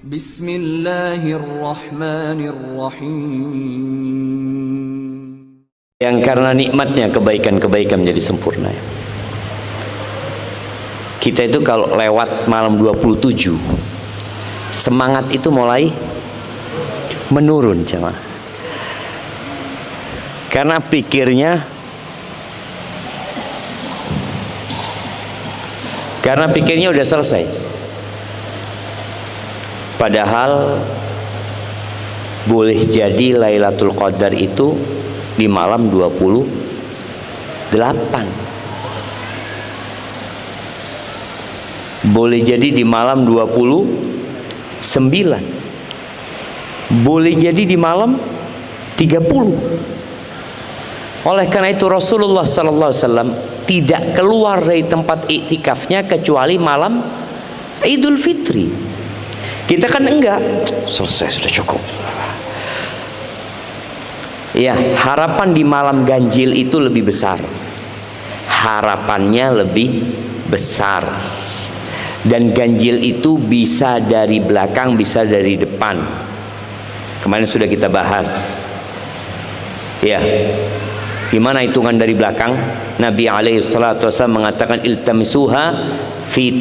Bismillahirrahmanirrahim. Yang karena nikmatnya kebaikan-kebaikan menjadi sempurna. Kita itu kalau lewat malam 27, semangat itu mulai menurun, jemaah. Karena pikirnya udah selesai. Padahal boleh jadi Lailatul Qadar itu di malam 28. Boleh jadi di malam 29. Boleh jadi di malam 30. Oleh karena itu Rasulullah sallallahu alaihi wasallam tidak keluar dari tempat iktikafnya kecuali malam Idul Fitri. Kita kan enggak, selesai sudah cukup. Ya, harapan di malam ganjil itu lebih besar. Harapannya lebih besar. Dan ganjil itu bisa dari belakang, bisa dari depan. Kemarin sudah kita bahas. Ya. Gimana hitungan dari belakang? Nabi alaihi salatu wasallam mengatakan iltamisuha fi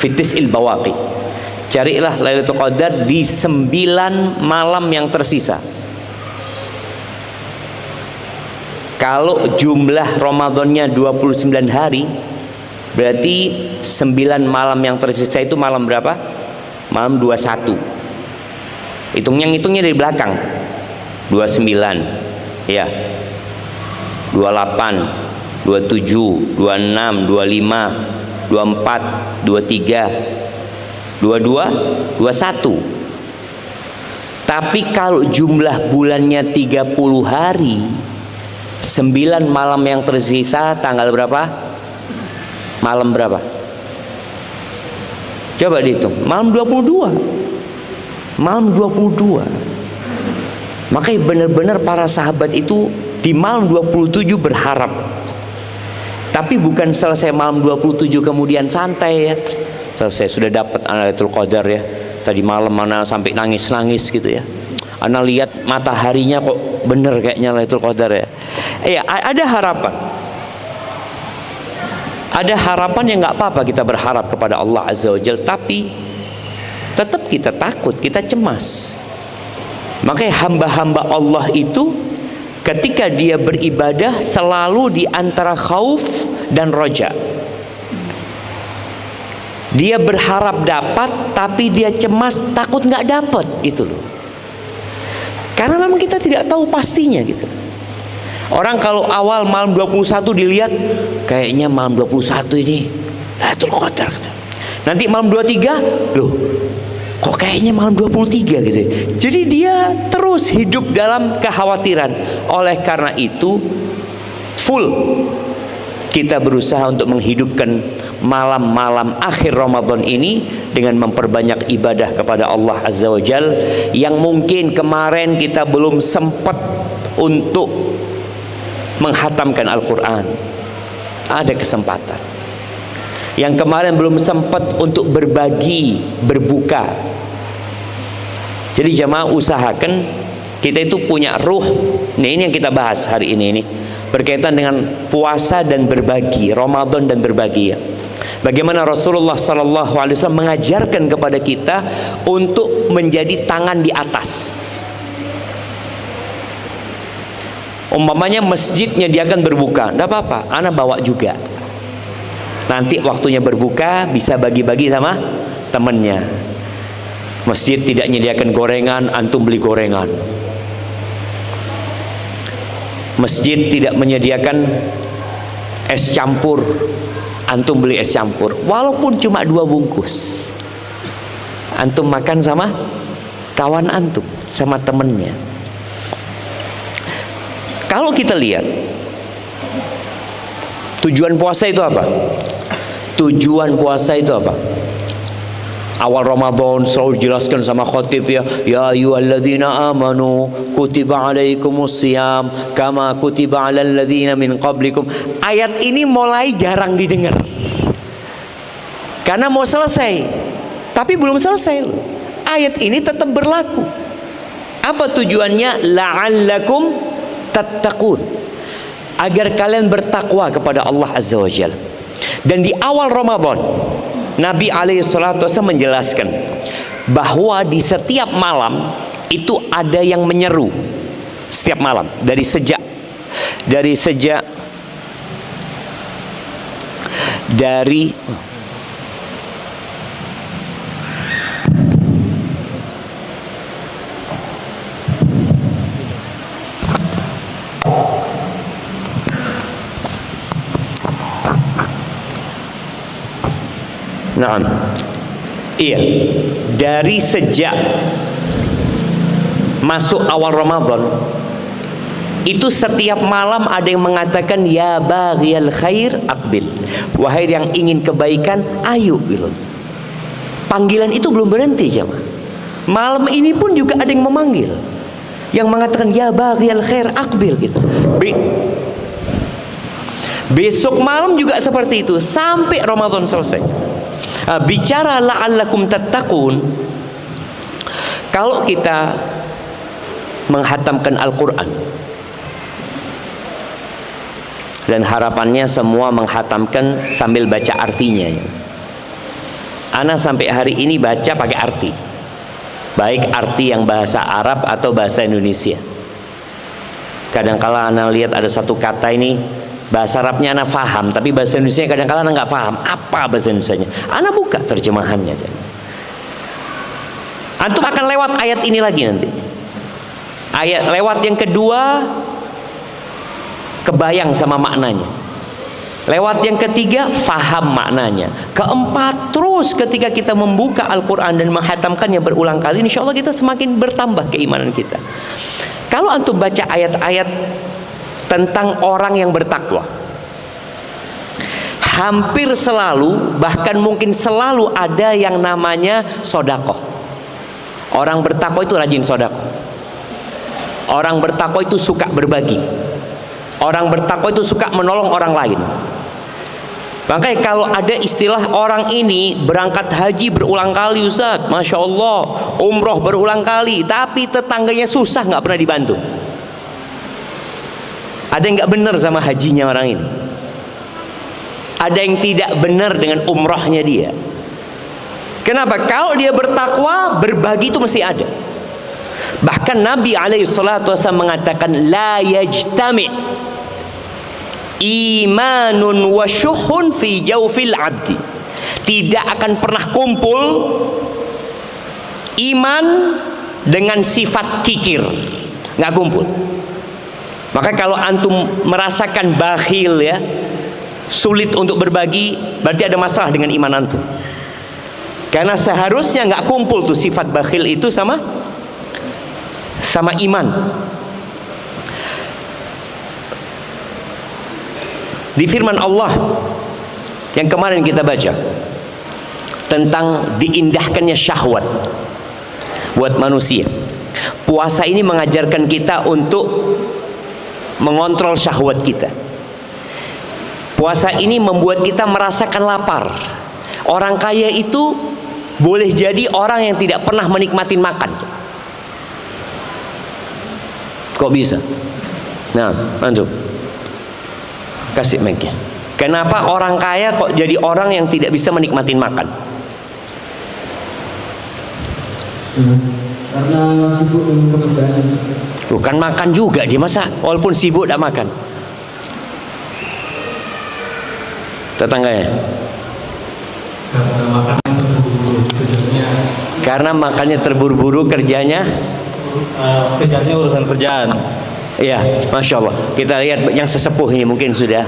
tis'il bawaqi. Carilah Lailatul Qadar di 9 malam yang tersisa. Kalau jumlah Ramadannya 29 hari, berarti 9 malam yang tersisa itu malam berapa? Malam 21. Hitungnya dari belakang. 29. Ya, 28, 27, 26, 25, 24, 23, 22, 21. Tapi kalau jumlah bulannya 30 hari, 9 malam yang tersisa tanggal berapa? Malam berapa? Coba dihitung. Malam 22. Malam 22. Makanya benar-benar para sahabat itu di malam 27 berharap. Tapi bukan selesai malam 27 kemudian santai ya. Selesai sudah dapat Lailatul Qadar ya. Tadi malam mana sampai nangis-nangis gitu ya. Ana lihat mataharinya kok bener kayaknya Lailatul Qadar ya. Ada harapan. Ada harapan yang nggak apa-apa kita berharap kepada Allah Azza wa Jalla, tapi tetap kita takut, kita cemas. Makanya hamba-hamba Allah itu ketika dia beribadah selalu di antara khauf dan roja. Dia berharap dapat tapi dia cemas takut nggak dapat gitu loh. Karena memang kita tidak tahu pastinya gitu. Orang kalau awal malam 21 dilihat kayaknya malam 21 ini Lailatul Qadar gitu. Nanti malam 23 loh kok kayaknya malam 23 gitu. Jadi dia terus hidup dalam kekhawatiran. Oleh karena itu full kita berusaha untuk menghidupkan malam-malam akhir Ramadan ini dengan memperbanyak ibadah kepada Allah Azza wa Jal, yang mungkin kemarin kita belum sempat untuk menghatamkan Al-Quran. Ada kesempatan. Yang kemarin belum sempat untuk berbagi, berbuka. Jadi jamaah usahakan kita itu punya ruh. Nah, ini yang kita bahas hari ini berkaitan dengan puasa dan berbagi, Ramadan dan berbagi ya. Bagaimana Rasulullah SAW mengajarkan kepada kita untuk menjadi tangan di atas. Umpamanya masjid menyediakan berbuka, tidak apa-apa, ana bawa juga. Nanti waktunya berbuka bisa bagi-bagi sama temennya. Masjid tidak menyediakan gorengan, antum beli gorengan. Masjid tidak menyediakan es campur, antum beli es campur. Walaupun cuma 2 bungkus, antum makan sama kawan antum, sama temennya. Kalau kita lihat tujuan puasa itu apa? Tujuan puasa itu apa? Awal Ramadan selalu dijelaskan sama khatib ya ayyuhalladzina amanu kutiba alaikumusiyam kama kutiba alal ladzina min qablikum. Ayat ini mulai jarang didengar karena mau selesai. Tapi belum selesai. Ayat ini tetap berlaku. Apa tujuannya? La'allakum tattaqun, agar kalian bertakwa kepada Allah Azza wa Jalla. Dan di awal Ramadan, Nabi SAW menjelaskan bahwa di setiap malam itu ada yang menyeru. Setiap malam, dari sejak dari sejak masuk awal Ramadan itu setiap malam ada yang mengatakan ya baghiyal khair aqbil, wahai yang ingin kebaikan ayo gitu. Panggilan itu belum berhenti jemaah. Malam ini pun juga ada yang memanggil, yang mengatakan ya baghiyal khair aqbil gitu. Besok malam juga seperti itu sampai Ramadan selesai. Bicara la'allakum tattaqun, kalau kita menghatamkan Al-Quran, dan harapannya semua menghatamkan sambil baca artinya. Ana sampai hari ini baca pakai arti, baik arti yang bahasa Arab atau bahasa Indonesia. Kadang-kala ana lihat ada satu kata ini bahasa Arabnya ana faham, tapi bahasa Indonesia kadang-kala ana nggak faham apa bahasa Indonesianya. Ana buka terjemahannya. Antum akan lewat ayat ini lagi nanti. Ayat lewat yang kedua kebayang sama maknanya. Lewat yang ketiga faham maknanya. Keempat, terus ketika kita membuka Al-Quran dan menghatamkannya berulang kali, insya Allah kita semakin bertambah keimanan kita. Kalau antum baca ayat-ayat tentang orang yang bertakwa, hampir selalu, bahkan mungkin selalu ada yang namanya sodakoh. Orang bertakwa itu rajin sodakoh. Orang bertakwa itu suka berbagi. Orang bertakwa itu suka menolong orang lain. Makanya kalau ada istilah orang ini berangkat haji berulang kali Ustaz, Masya Allah, umroh berulang kali, tapi tetangganya susah, nggak pernah dibantu. Ada yang nggak benar sama hajinya orang ini. Ada yang tidak benar dengan umrohnya dia. Kenapa? Kalau dia bertakwa, berbagi itu mesti ada. Bahkan Nabi SAW mengatakan la yajtami' imanun wa syuhun fi jawfil abdi. Tidak akan pernah kumpul iman dengan sifat kikir, nggak kumpul. Maka kalau antum merasakan bakhil ya, sulit untuk berbagi, berarti ada masalah dengan iman antum. Karena seharusnya nggak kumpul tuh sifat bakhil itu sama iman. Di firman Allah yang kemarin kita baca tentang diindahkannya syahwat buat manusia, puasa ini mengajarkan kita untuk mengontrol syahwat kita. Puasa ini membuat kita merasakan lapar. Orang kaya itu boleh jadi orang yang tidak pernah menikmati makan. Kok bisa? Nah, antum kasih mic-nya. Kenapa orang kaya kok jadi orang yang tidak bisa menikmati makan? Karena sibuk dengan pekerjaan. Bukan makan juga dia, masa walaupun sibuk tidak makan? Tetangganya. Karena makannya terburu-buru kerjanya. Karena makannya terburu-buru kerjanya. Kerjanya urusan kerjaan. Iya, Masya Allah. Kita lihat yang sesepuh ini mungkin sudah.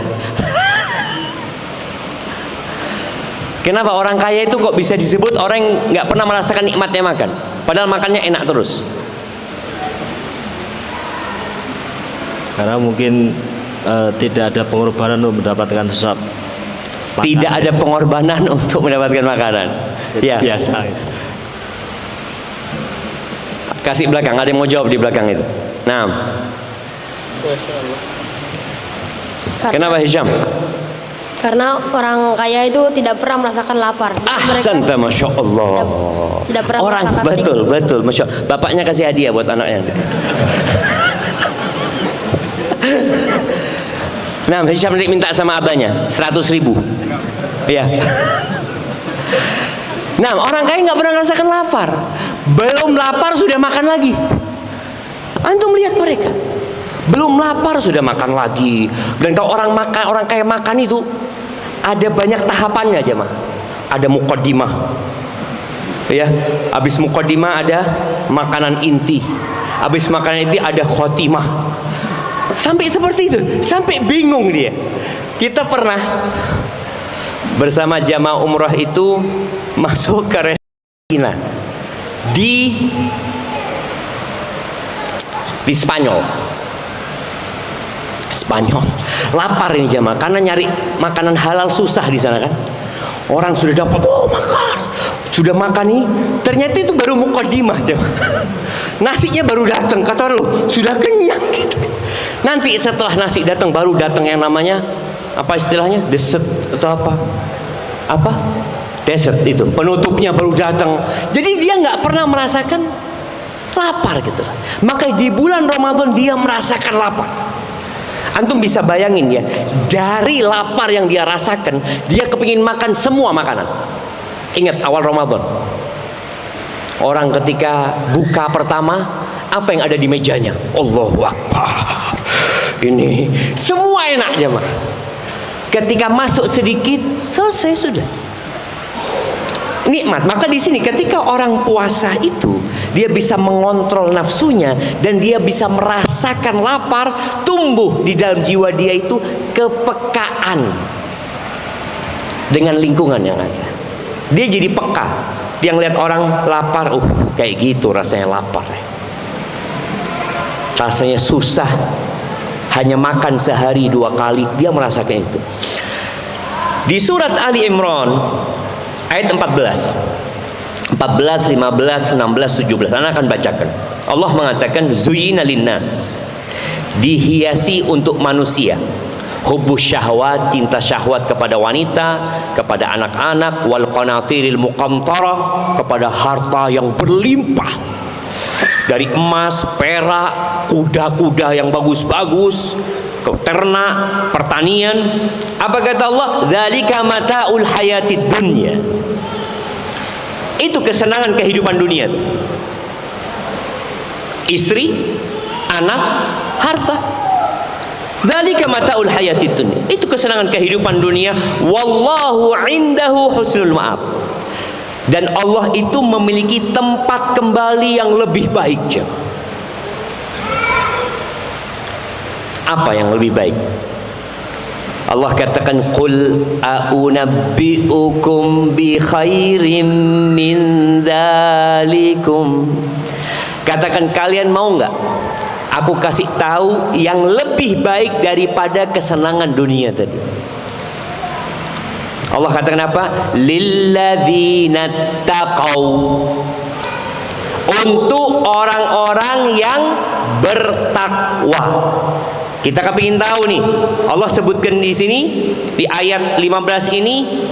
Kenapa orang kaya itu kok bisa disebut orang yang nggak pernah merasakan nikmatnya makan, padahal makannya enak terus? Karena mungkin tidak ada pengorbanan untuk mendapatkan sesuatu. Tidak ada pengorbanan untuk mendapatkan makanan. Ya. Biasa. Kasih belakang, ada yang mau jawab di belakang itu. Nah. Kenapa Hisham? Karena orang kaya itu tidak pernah merasakan lapar. Ahsanta, masya Allah. Tidak pernah Orang merasakan betul, masya. Bapaknya kasih hadiah buat anaknya. Nah, Hisham minta sama abahnya 100.000. Ya. Nah, orang kaya nggak pernah merasakan lapar. Belum lapar sudah makan lagi. Antum lihat mereka. Belum lapar sudah makan lagi. Dan kalau orang kaya makan itu ada banyak tahapannya aja mah. Ada muqaddimah. Ya, habis muqaddimah ada makanan inti. Habis makanan inti ada khotimah. Sampai seperti itu, sampai bingung dia. Kita pernah bersama jamaah umrah itu masuk ke restoran di Spanyol. Lapar ini jamaah karena nyari makanan halal susah di sana kan. Orang sudah dapat, makan, sudah makan nih. Ternyata itu baru muqaddimah jamaah. Nasinya baru datang, kata orang, sudah kenyang gitu. Nanti setelah nasi datang baru datang yang namanya apa istilahnya, dessert atau apa dessert itu penutupnya baru datang. Jadi dia nggak pernah merasakan lapar gitu. Maka di bulan Ramadan dia merasakan lapar. Antum bisa bayangin ya, dari lapar yang dia rasakan dia kepingin makan semua makanan. Ingat awal Ramadan, orang ketika buka pertama apa yang ada di mejanya? Allahu Akbar. Ini semua enak jemaah. Ketika masuk sedikit selesai sudah. Nikmat. Maka di sini ketika orang puasa itu dia bisa mengontrol nafsunya dan dia bisa merasakan lapar, tumbuh di dalam jiwa dia itu kepekaan dengan lingkungan yang ada. Dia jadi peka. Dia ngeliat orang lapar, kayak gitu rasanya lapar. Rasanya susah, hanya makan sehari 2 kali, dia merasakan itu. Di surat Ali Imran ayat 14, 15, 16, 17, Anda akan bacakan. Allah mengatakan zuyina linnas, dihiasi untuk manusia, hubbus syahwat, cinta syahwat kepada wanita, kepada anak-anak, wal qanatiril muqantarah, kepada harta yang berlimpah dari emas, perak, kuda-kuda yang bagus-bagus, ternak, pertanian. Apa kata Allah? Dzalika mataul hayatid dunya. Itu kesenangan kehidupan dunia tuh. Istri, anak, harta. Dzalika mataul hayatid dunya. Itu kesenangan kehidupan dunia. Wallahu indahu husnul ma'ab. Dan Allah itu memiliki tempat kembali yang lebih baik. Apa yang lebih baik? Allah katakan qul a'unabbi'ukum bi khairim min dzalikum. Katakan, kalian mau enggak aku kasih tahu yang lebih baik daripada kesenangan dunia tadi? Allah katakan apa? Lilladzina taqaw, untuk orang-orang yang bertakwa. Kita kepingin tahu nih, Allah sebutkan di sini di ayat 15 ini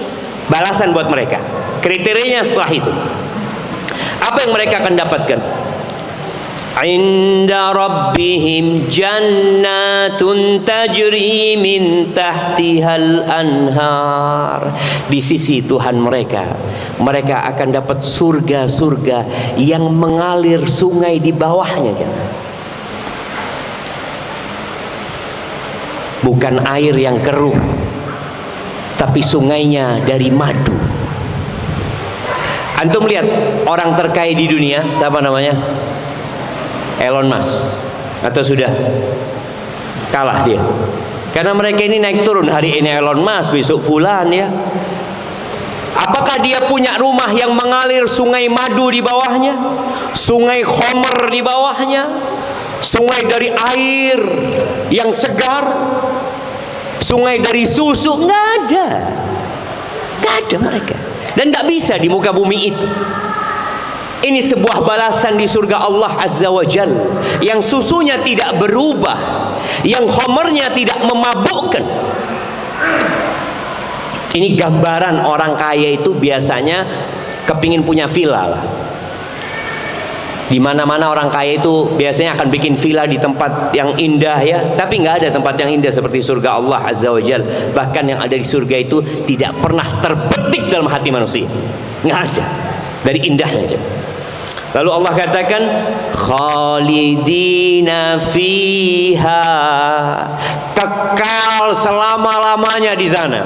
balasan buat mereka. Kriterianya setelah itu, apa yang mereka akan dapatkan? Inda rabbihim jannatun tajri min tahtihal anhar. Di sisi Tuhan mereka akan dapat surga-surga yang mengalir sungai di bawahnya. Bukan air yang keruh, tapi sungainya dari madu. Antum lihat orang terkaya di dunia, siapa namanya? Elon Musk. Atau sudah kalah dia? Karena mereka ini naik turun, hari ini Elon Musk, besok fulan ya. Apakah dia punya rumah yang mengalir sungai madu di bawahnya, sungai khomer di bawahnya, sungai dari air yang segar, sungai dari susu? Nggak ada mereka, dan nggak bisa di muka bumi itu. Ini sebuah balasan di surga Allah Azza wa Jal, yang susunya tidak berubah, yang khomernya tidak memabukkan. Ini gambaran orang kaya itu biasanya kepingin punya villa lah. Di mana-mana orang kaya itu biasanya akan bikin villa di tempat yang indah ya, tapi nggak ada tempat yang indah seperti surga Allah Azza wa Jal. Bahkan yang ada di surga itu tidak pernah terbetik dalam hati manusia, nggak ada, dari indahnya aja. Lalu Allah katakan khalidina fiha, kekal selama-lamanya di sana.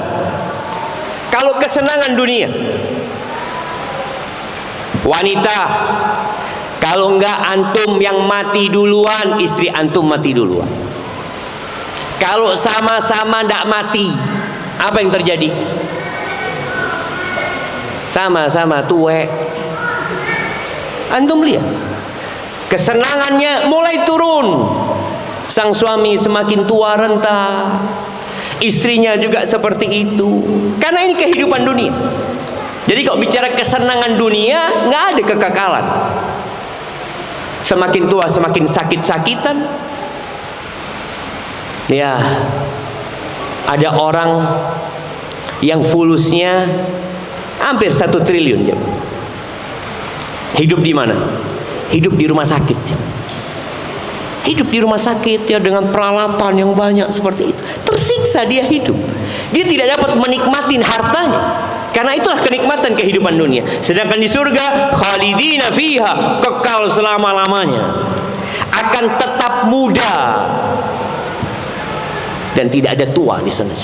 Kalau kesenangan dunia, wanita, kalau enggak antum yang mati duluan, istri antum mati duluan. Kalau sama-sama enggak mati, apa yang terjadi? Sama-sama tuwek. Antum lihat, kesenangannya mulai turun. Sang suami semakin tua renta, istrinya juga seperti itu. Karena ini kehidupan dunia. Jadi kalau bicara kesenangan dunia, nggak ada kekekalan. Semakin tua semakin sakit-sakitan. Ya, ada orang yang fulusnya hampir 1 triliun ya. Hidup di mana? Hidup di rumah sakit ya. Hidup di rumah sakit ya, dengan peralatan yang banyak seperti itu. Tersiksa dia hidup. Dia tidak dapat menikmati hartanya. Karena itulah kenikmatan kehidupan dunia. Sedangkan di surga khalidina fiha, kekal selama-lamanya, akan tetap muda dan tidak ada tua di sana.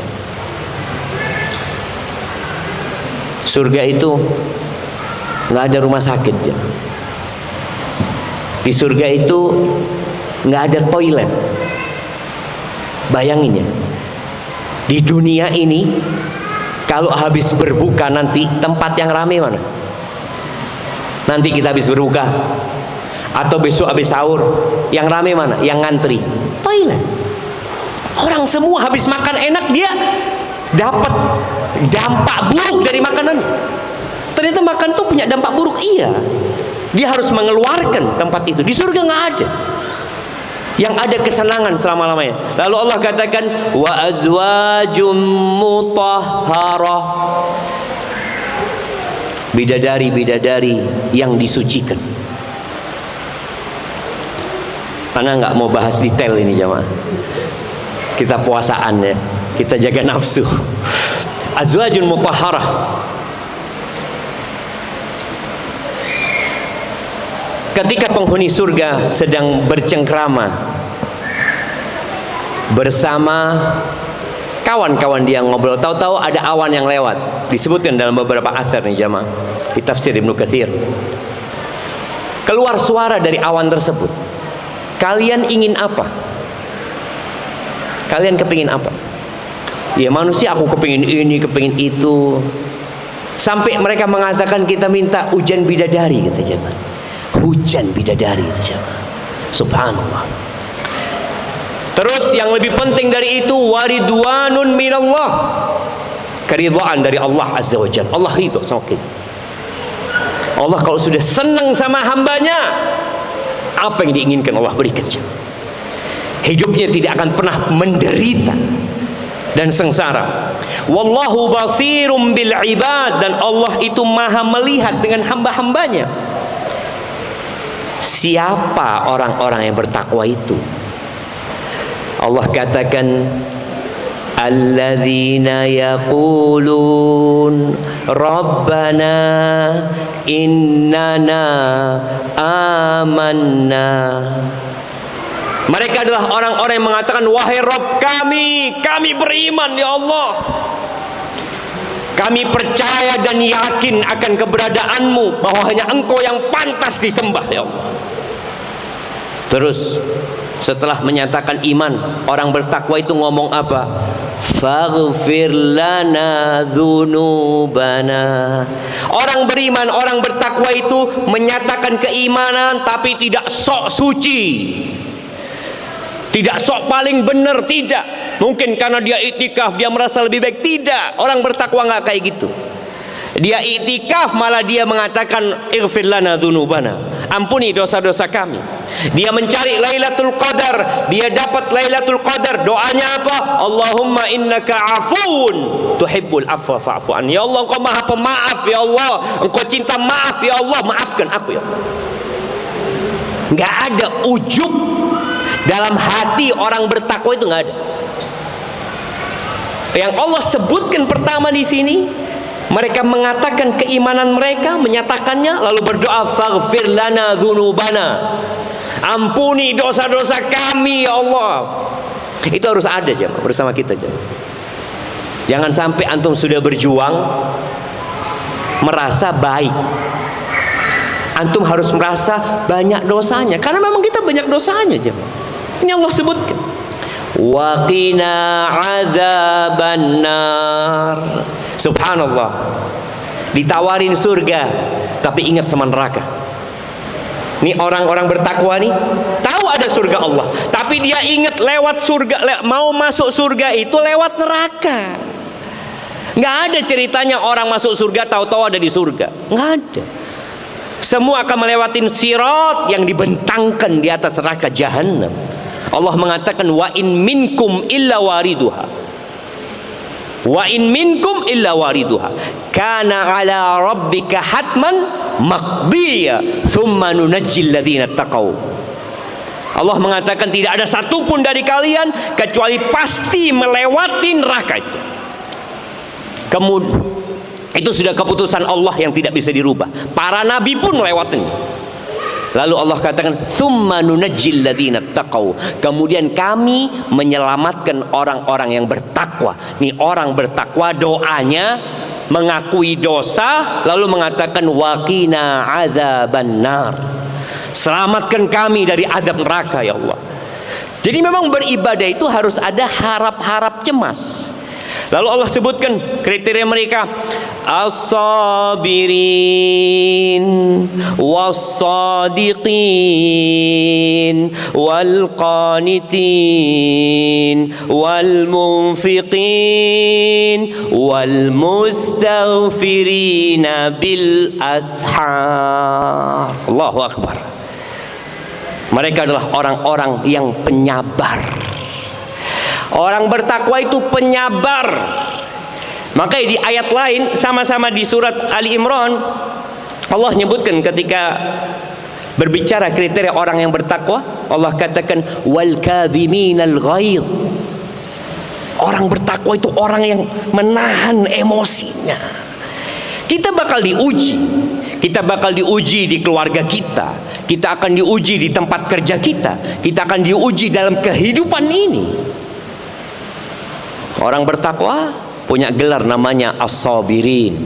Surga itu nggak ada rumah sakit. Di surga itu nggak ada toilet. Bayangin ya, di dunia ini kalau habis berbuka nanti tempat yang ramai mana? Nanti kita habis berbuka atau besok habis sahur, yang ramai mana? Yang ngantri toilet. Orang semua habis makan enak, dia dapat dampak buruk dari makanan. Ternyata makan itu punya dampak buruk. Iya, dia harus mengeluarkan tempat itu. Di surga nggak ada. Yang ada kesenangan selama-lamanya. Lalu Allah katakan wa azwajum mutahharah, bidadari-bidadari yang disucikan. Ana nggak mau bahas detail ini jamaah. Kita puasaan ya, kita jaga nafsu. Azwajun mutahharah, ketika penghuni surga sedang bercengkrama bersama kawan-kawan dia ngobrol, tahu-tahu ada awan yang lewat. Disebutkan dalam beberapa athar nih jamaah, di tafsir Ibnu Katsir. Keluar suara dari awan tersebut. Kalian ingin apa? Kalian kepingin apa? Ya manusia, aku kepingin ini, kepingin itu. Sampai mereka mengatakan kita minta hujan bidadari, kata jemaah. Hujan bidadari itu jemaah. Subhanallah. Terus yang lebih penting dari itu, waridwanun minallah, keridhaan dari Allah Azza wa Jalla. Allah ridho sama kita. Allah kalau sudah senang sama hambanya, apa yang diinginkan Allah berikan. Hidupnya tidak akan pernah menderita dan sengsara. Wallahu basirum bil ibad, dan Allah itu maha melihat dengan hamba-hambanya. Siapa orang-orang yang bertakwa itu? Allah katakan alladzina yaqulun rabbana innana amanna. Mereka adalah orang-orang yang mengatakan, wahai Rabb kami beriman ya Allah, kami percaya dan yakin akan keberadaanmu, bahwa hanya Engkau yang pantas disembah ya Allah. Terus setelah menyatakan iman, orang bertakwa itu ngomong apa? Faghfir lana dzunubana. Orang beriman, orang bertakwa itu menyatakan keimanan tapi tidak sok suci, tidak sok paling benar, tidak. Mungkin karena dia iktikaf dia merasa lebih baik, tidak. Orang bertakwa nggak kayak gitu. Dia iktikaf malah dia mengatakan ighfir lana dzunubana, ampuni dosa-dosa kami. Dia mencari Lailatul Qadar, dia dapat Lailatul Qadar. Doanya apa? Allahumma innaka afun tuhibbul afwa fa'fu an. Ya Allah, Engkau Maha Pemaaf ya Allah. Engkau cinta maaf ya Allah, maafkan aku ya Allah. Enggak ada ujub dalam hati orang bertakwa, itu enggak ada. Yang Allah sebutkan pertama di sini, mereka mengatakan keimanan mereka, menyatakannya, lalu berdoa, faghfir lana dzunubana, ampuni dosa-dosa kami ya Allah. Itu harus ada jemaah bersama kita jemaah. Jangan sampai antum sudah berjuang merasa baik. Antum harus merasa banyak dosanya, karena memang kita banyak dosanya jemaah. Ini Allah sebutkan. Wa qina adzabannar. Subhanallah. Ditawarin surga, tapi ingat sama neraka. Ini orang-orang bertakwa nih, tahu ada surga Allah, tapi dia ingat lewat surga, mau masuk surga itu lewat neraka. Nggak ada ceritanya orang masuk surga tahu-tahu ada di surga. Nggak ada. Semua akan melewatin sirat yang dibentangkan di atas neraka jahanam. Allah mengatakan wa in minkum illa wariduha, wa in minkum illa wariduha kana ala rabbika hatman maqdiya thumma nunajjil ladzina taqaw. Allah mengatakan tidak ada satupun dari kalian kecuali pasti melewati neraka. Kemudian itu sudah keputusan Allah yang tidak bisa dirubah. Para nabi pun melewatinya. Lalu Allah katakan tsumma nunajjil ladzina taqaw, kemudian kami menyelamatkan orang-orang yang bertakwa. Nih orang bertakwa doanya mengakui dosa lalu mengatakan waqina adzabannar, selamatkan kami dari azab neraka ya Allah. Jadi memang beribadah itu harus ada harap-harap cemas. Lalu Allah sebutkan kriteria mereka, as-sabirin was-sadiqin wal-qanitin wal-munfiqin wal-mustaghfirina bil ashar. Allahu Akbar. Mereka adalah orang-orang yang penyabar. Orang bertakwa itu penyabar. Makanya di ayat lain sama-sama di surat Ali Imran, Allah menyebutkan ketika berbicara kriteria orang yang bertakwa, Allah katakan wal kadhiminal ghaidh. Orang bertakwa itu orang yang menahan emosinya. Kita bakal diuji. Kita bakal diuji di keluarga kita. Kita akan diuji di tempat kerja kita. Kita akan diuji dalam kehidupan ini. Orang bertakwa punya gelar namanya as-sabirin.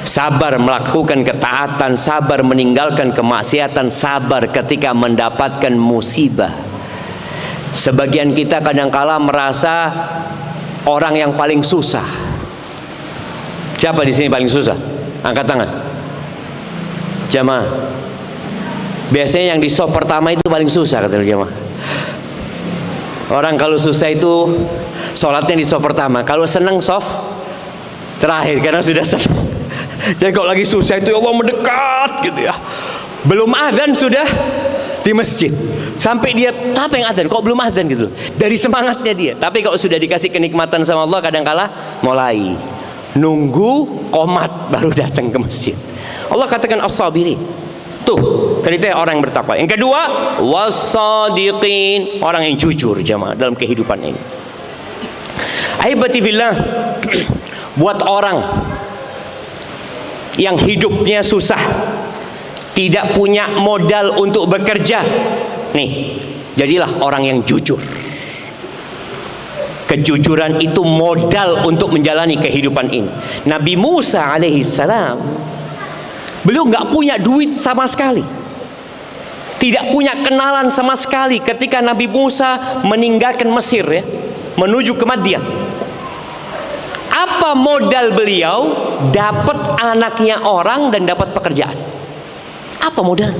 Sabar melakukan ketaatan, sabar meninggalkan kemaksiatan, sabar ketika mendapatkan musibah. Sebagian kita kadangkala merasa orang yang paling susah. Siapa di sini paling susah? Angkat tangan. Jamaah. Biasanya yang di sop pertama itu paling susah kata jamaah. Orang kalau susah itu sholatnya di soft pertama, kalau senang soft terakhir karena sudah senang. Jadi kalau lagi susah itu ya Allah mendekat gitu ya. Belum azan sudah di masjid. Sampai dia siapa yang azan? Kok belum azan gitu? Dari semangatnya dia. Tapi kalau sudah dikasih kenikmatan sama Allah kadangkala mulai nunggu qomat baru datang ke masjid. Allah katakan as-sabirin. Tuh kriteria orang yang bertakwa. Yang kedua, was-sadiqin, orang yang jujur jamaah dalam kehidupan ini. Ahibati fillah, buat orang yang hidupnya susah, tidak punya modal untuk bekerja, nih, jadilah orang yang jujur. Kejujuran itu modal untuk menjalani kehidupan ini. Nabi Musa alaihissalam beliau nggak punya duit sama sekali, tidak punya kenalan sama sekali ketika Nabi Musa meninggalkan Mesir ya, menuju ke Madian. Apa modal beliau? Dapat anaknya orang dan dapat pekerjaan. Apa modal?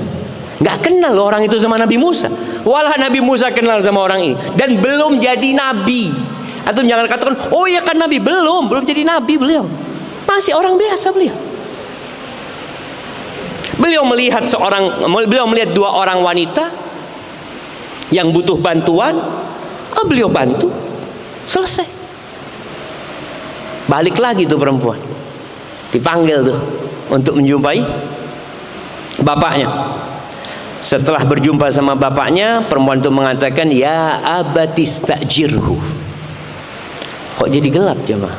Nggak kenal orang itu sama Nabi Musa. Walah Nabi Musa kenal sama orang ini dan belum jadi nabi. Atau jangan katakan, oh iya kan nabi, belum jadi nabi beliau, masih orang biasa beliau. Beliau melihat dua orang wanita yang butuh bantuan, beliau bantu, selesai. Balik lagi tuh perempuan, dipanggil tuh untuk menjumpai bapaknya. Setelah berjumpa sama bapaknya, perempuan itu mengatakan, ya abatistajirhu. Kok jadi gelap jemaah?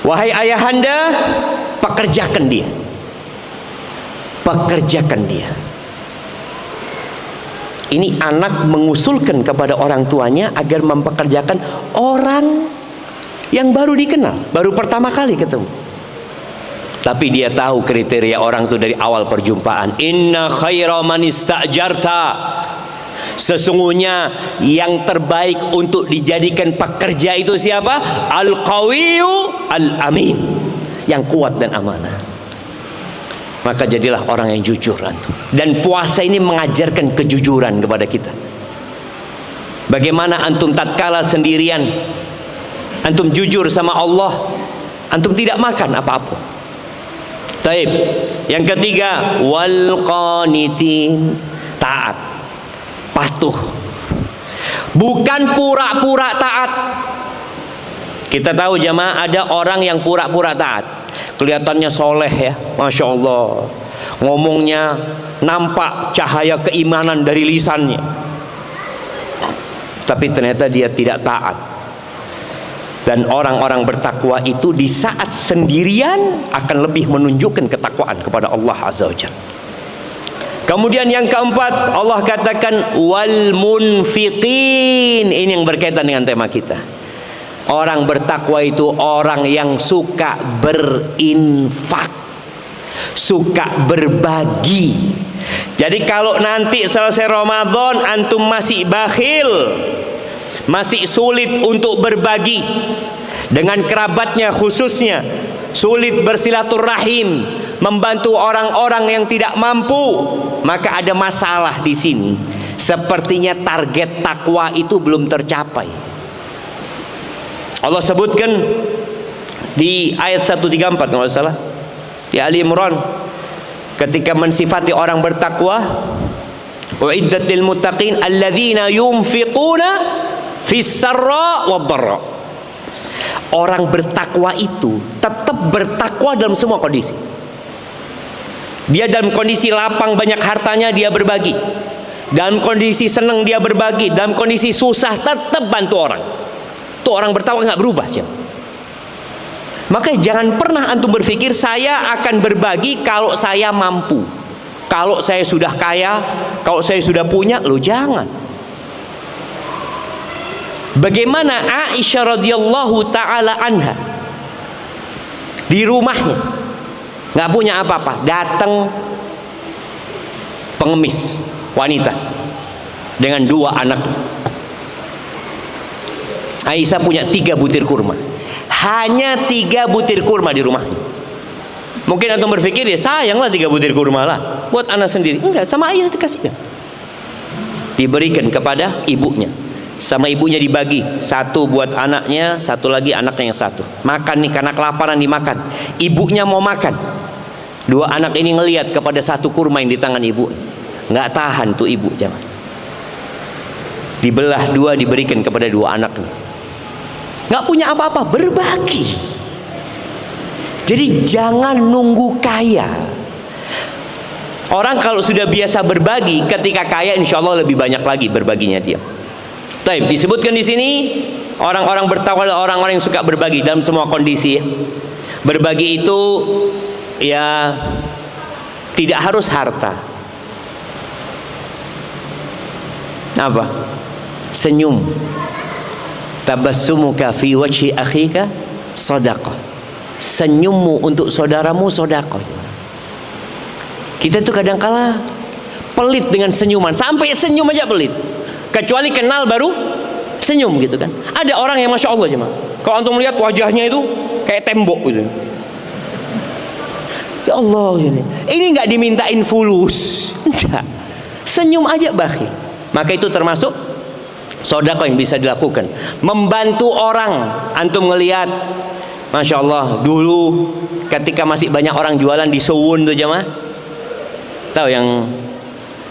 Wahai ayahanda, pekerjakan dia. Pekerjakan dia. Ini anak mengusulkan kepada orang tuanya agar mempekerjakan orang yang baru dikenal, baru pertama kali ketemu. Tapi dia tahu kriteria orang itu dari awal perjumpaan. Inna khaira man istajarta. Sesungguhnya yang terbaik untuk dijadikan pekerja itu siapa? Al-Qawiyyu Al-Amin, yang kuat dan amanah. Maka jadilah orang yang jujur antum. Dan puasa ini mengajarkan kejujuran kepada kita. Bagaimana antum tatkala sendirian, antum jujur sama Allah, antum tidak makan apa-apa. Taib. Yang ketiga, wal qanitin, taat, patuh. Bukan pura-pura taat. Kita tahu jamaah, ada orang yang pura-pura taat. Kelihatannya soleh ya, Masya Allah. Ngomongnya nampak cahaya keimanan dari lisannya, tapi ternyata dia tidak taat. Dan orang-orang bertakwa itu di saat sendirian akan lebih menunjukkan ketakwaan kepada Allah Azza wa Jalla. Kemudian yang keempat, Allah katakan wal munfiqin. Ini yang berkaitan dengan tema kita. Orang bertakwa itu orang yang suka berinfak, suka berbagi. Jadi kalau nanti selesai Ramadan antum masih bakhil, masih sulit untuk berbagi dengan kerabatnya, khususnya sulit bersilaturahim, membantu orang-orang yang tidak mampu, maka ada masalah di sini. Sepertinya target takwa itu belum tercapai. Allah sebutkan di ayat 134 kalau salah, di Ali Imran, ketika mensifati orang bertakwa, uiddat lil muttaqin alladzina yunfiquna fis sarra wad dharra. Orang bertakwa itu tetap bertakwa dalam semua kondisi. Dia dalam kondisi lapang banyak hartanya dia berbagi, dalam kondisi senang dia berbagi, dalam kondisi susah tetap bantu orang. Itu orang bertakwa nggak berubah jam. Makanya jangan pernah antum berpikir saya akan berbagi kalau saya mampu, kalau saya sudah kaya, kalau saya sudah punya. Lo jangan. Bagaimana Aisyah radhiyallahu taala anha di rumahnya nggak punya apa-apa, datang pengemis wanita dengan 2 anak. Aisyah punya 3 butir kurma, hanya 3 butir kurma di rumahnya. Mungkin antum berpikir ya sayanglah 3 butir kurma lah buat anak sendiri. Enggak, sama Aisyah dikasihkan, diberikan kepada ibunya. Sama ibunya dibagi, 1 buat anaknya, 1 lagi anaknya yang 1. Makan nih karena kelaparan dimakan. Ibunya mau makan, 2 anak ini ngelihat kepada 1 kurma yang di tangan ibu, nggak tahan tuh ibu jangan. Dibelah 2 diberikan kepada 2 anaknya. Nggak punya apa-apa, berbagi. Jadi jangan nunggu kaya. Orang kalau sudah biasa berbagi, ketika kaya insya Allah lebih banyak lagi berbaginya dia. Taib, disebutkan di sini orang-orang bertakwa adalah orang-orang yang suka berbagi dalam semua kondisi. Berbagi itu ya tidak harus harta. Apa? Senyum. Tabassumuka fi wajhi akhika shadaqah. Senyummu untuk saudaramu sedekah. Kita tuh kadang-kala pelit dengan senyuman, sampai senyum aja pelit. Kecuali kenal baru senyum gitu kan. Ada orang yang Masya Allah cuma, kalau antum melihat wajahnya itu kayak tembok gitu. Ya Allah, ini nggak dimintain fulus, enggak. Senyum aja bakhil. Maka itu termasuk sedekah yang bisa dilakukan. Membantu orang, antum ngelihat, Masya Allah, dulu ketika masih banyak orang jualan di Suwun tuh jemaah, Tahu yang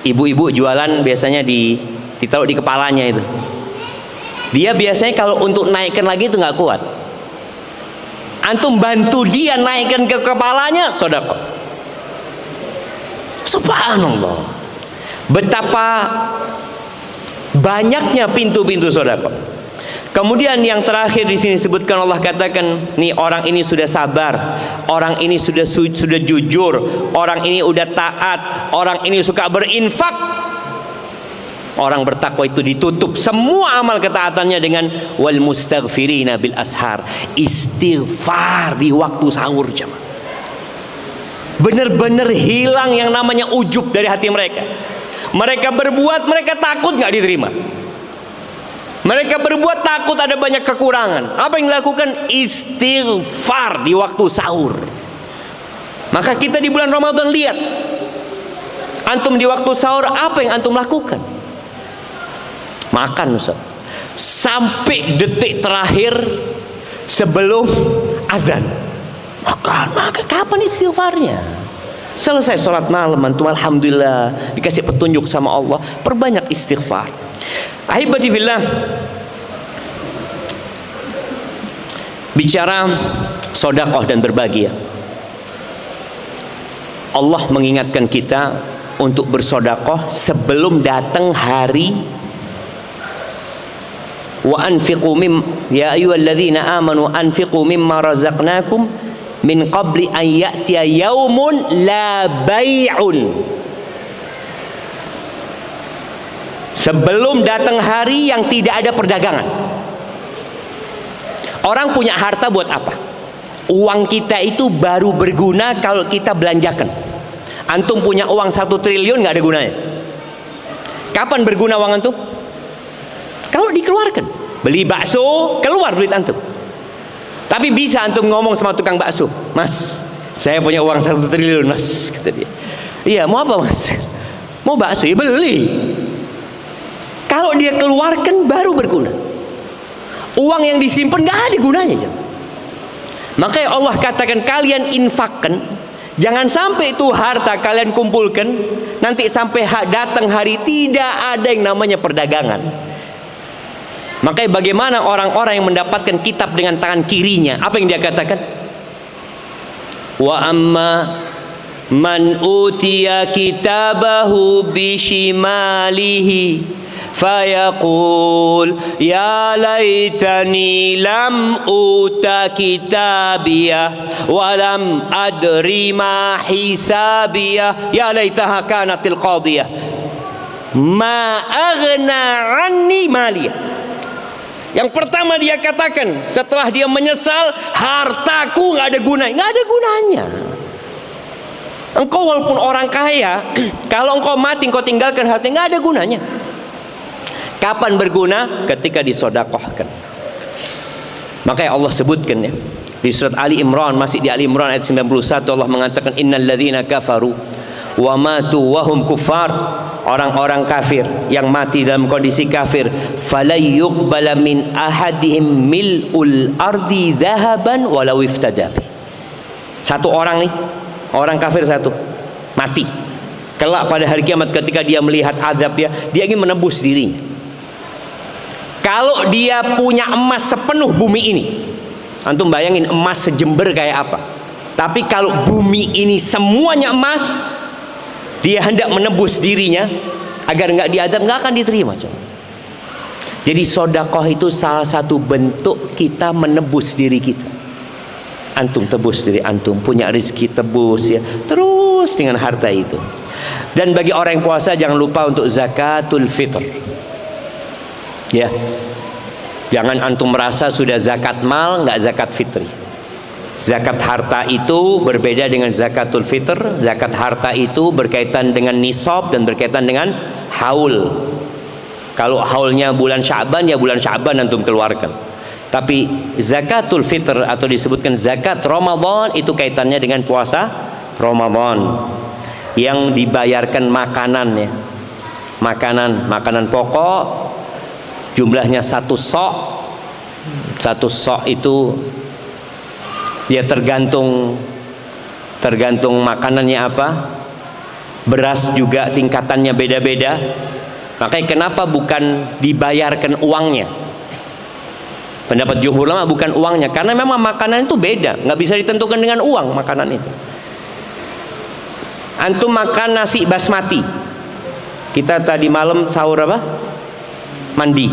ibu-ibu jualan biasanya ditaruh di kepalanya itu. Dia biasanya kalau untuk naikkan lagi itu nggak kuat. Antum bantu dia naikkan ke kepalanya, sedekah. Subhanallah. Betapa banyaknya pintu-pintu sedekah. Kemudian yang terakhir di sini disebutkan, Allah katakan, nih orang ini sudah sabar, orang ini sudah jujur, orang ini udah taat, orang ini suka berinfak. Orang bertakwa itu ditutup semua amal ketaatannya dengan wal mustaghfirina bil ashar, istighfar di waktu sahur jemaah. Benar-benar hilang yang namanya ujub dari hati mereka. Mereka berbuat, mereka takut nggak diterima. Mereka berbuat takut ada banyak kekurangan. Apa yang dilakukan? Istighfar di waktu sahur. Maka kita di bulan Ramadan lihat, antum di waktu sahur apa yang antum lakukan? Makan Ustaz. Sampai detik terakhir sebelum azan. Makan. Kapan istighfarnya? Selesai sholat malam antum alhamdulillah dikasih petunjuk sama Allah, perbanyak istighfar. Ahibati fillah, bicara sedekah dan berbagi, Allah mengingatkan kita untuk bersedekah sebelum datang hari wa anfiqu ya ayyuhalladzina amanu anfiqu mimma razaqnakum min qabli an ya'tiya yaumun la bai'un. Sebelum datang hari yang tidak ada perdagangan. Orang punya harta buat apa? Uang kita itu baru berguna kalau kita belanjakan. Antum punya uang 1 triliun nggak ada gunanya. Kapan berguna uang antum? Kalau dikeluarkan. Beli bakso, keluar duit antum. Tapi bisa antum ngomong sama tukang bakso, Mas, saya punya uang 1 triliun mas, kata dia. Iya, mau apa mas? Mau bakso, ya beli. Kalau dia keluarkan baru berguna. Uang yang disimpan nggak ada gunanya. Makanya Allah katakan kalian infakkan. Jangan sampai itu harta kalian kumpulkan, nanti sampai datang hari tidak ada yang namanya perdagangan. Makanya bagaimana orang-orang yang mendapatkan kitab dengan tangan kirinya, apa yang dia katakan? Wa amma man utiya kitabahu bishimalihi fayaqul ya laitani lam uta kitabiyah wa lam adri ma hisabiyah ya laitaha kanatil qadiyah ma aghna anni maliyah. Yang pertama dia katakan setelah dia menyesal, hartaku nggak ada gunanya. Nggak ada gunanya. Engkau walaupun orang kaya, kalau engkau mati engkau tinggalkan harta, nggak ada gunanya. Kapan berguna? Ketika disedekahkan. Makanya Allah sebutkan ya di surat Ali Imran, masih di Ali Imran ayat 91, Allah mengatakan innal ladzina kafaru wa matu wa hum kuffar, orang-orang kafir yang mati dalam kondisi kafir, falay yuqbala min ahadihim mil'ul ardi dhahaban walau iftada. Satu orang nih, orang kafir satu mati, kelak pada hari kiamat ketika dia melihat azab dia ingin menebus dirinya. Kalau dia punya emas sepenuh bumi ini, antum bayangin emas sejember kayak apa. Tapi kalau bumi ini semuanya emas, dia hendak menebus dirinya agar nggak diadab, nggak akan diterima. Jadi sedekah itu salah satu bentuk kita menebus diri kita. Antum tebus diri antum, punya rezeki tebus ya, terus dengan harta itu. Dan bagi orang yang puasa jangan lupa untuk zakatul fitr. Ya, jangan antum merasa sudah zakat mal nggak zakat fitri. Zakat harta itu berbeda dengan zakatul fitr. Zakat harta itu berkaitan dengan nisab dan berkaitan dengan haul. Kalau haulnya bulan Sya'ban, ya bulan Sya'ban antum keluarkan. Tapi zakatul fitr atau disebutkan zakat Ramadan itu kaitannya dengan puasa Ramadan yang dibayarkan makanan ya. Makanan pokok jumlahnya 1 sok. 1 sok itu dia tergantung makanannya apa. beras juga tingkatannya beda-beda. Makanya kenapa bukan dibayarkan uangnya? Pendapat jumhur ulama bukan uangnya, karena memang makanan itu beda, nggak bisa ditentukan dengan uang makanan itu. Antum makan nasi basmati, kita tadi malam sahur apa? Mandi.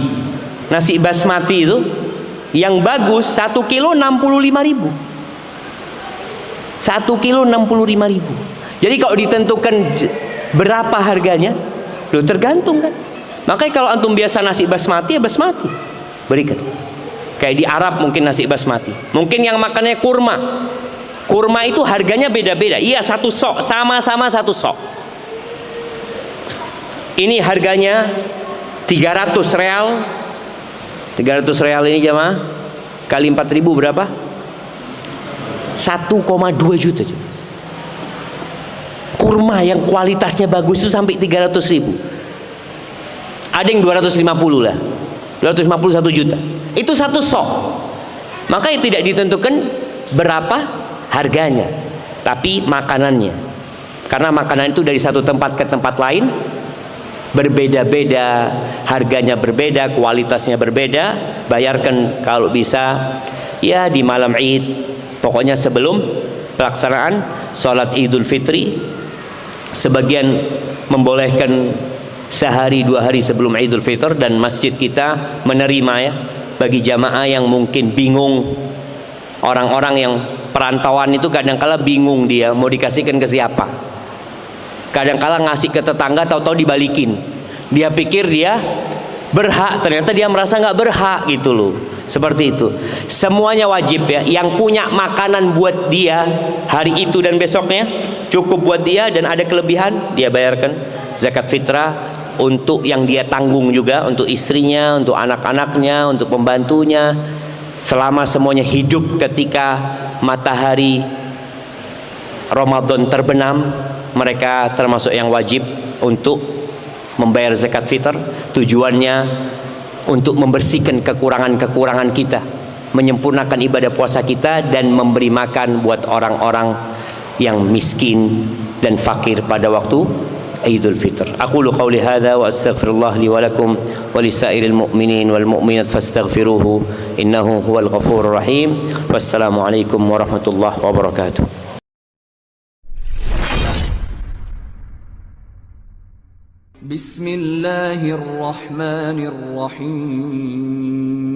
Nasi basmati itu yang bagus 1 kilo 65.000. 1 kilo 65.000. Jadi kalau ditentukan berapa harganya, loh tergantung kan. Makanya kalau antum biasa nasi basmati, ya basmati berikan. Kayak di Arab mungkin nasi basmati, mungkin yang makannya kurma. Kurma itu harganya beda-beda. Iya, satu sok, sama-sama satu sok. Ini harganya 300 real. 300 real ini jamaah kali 4.000 berapa? 1,2 juta. Kurma yang kualitasnya bagus itu sampai 300.000. Ada yang 250 lah. 250 1 juta. Itu satu sok. Makanya tidak ditentukan berapa harganya, tapi makanannya. Karena makanan itu dari satu tempat ke tempat lain berbeda-beda, harganya berbeda, kualitasnya berbeda. Bayarkan kalau bisa ya di malam Id, pokoknya sebelum pelaksanaan sholat Idul Fitri. Sebagian membolehkan sehari 2 hari sebelum Idul Fitr, dan masjid kita menerima ya, bagi jamaah yang mungkin bingung. Orang-orang yang perantauan itu kadangkala bingung dia mau dikasihkan ke siapa. Kadangkala ngasih ke tetangga, tahu-tahu dibalikin. Dia pikir dia berhak, ternyata dia merasa nggak berhak gitu loh. Seperti itu. Semuanya wajib ya. Yang punya makanan buat dia hari itu dan besoknya cukup buat dia, dan ada kelebihan dia bayarkan zakat fitrah untuk yang dia tanggung juga, untuk istrinya, untuk anak-anaknya, untuk pembantunya. Selama semuanya hidup ketika matahari Ramadan terbenam, mereka termasuk yang wajib untuk membayar zakat fitr. Tujuannya untuk membersihkan kekurangan-kekurangan kita, menyempurnakan ibadah puasa kita, dan memberi makan buat orang-orang yang miskin dan fakir pada waktu Idul Fitr. Aqulu qawli hadza wa astaghfirullah li wa lakum wa lisairil mu'minin wal mu'minat fastaghfiruhu innahu huwal ghafurur rahim. Wassalamu alaikum warahmatullahi wabarakatuh. Bismillahirrahmanirrahim.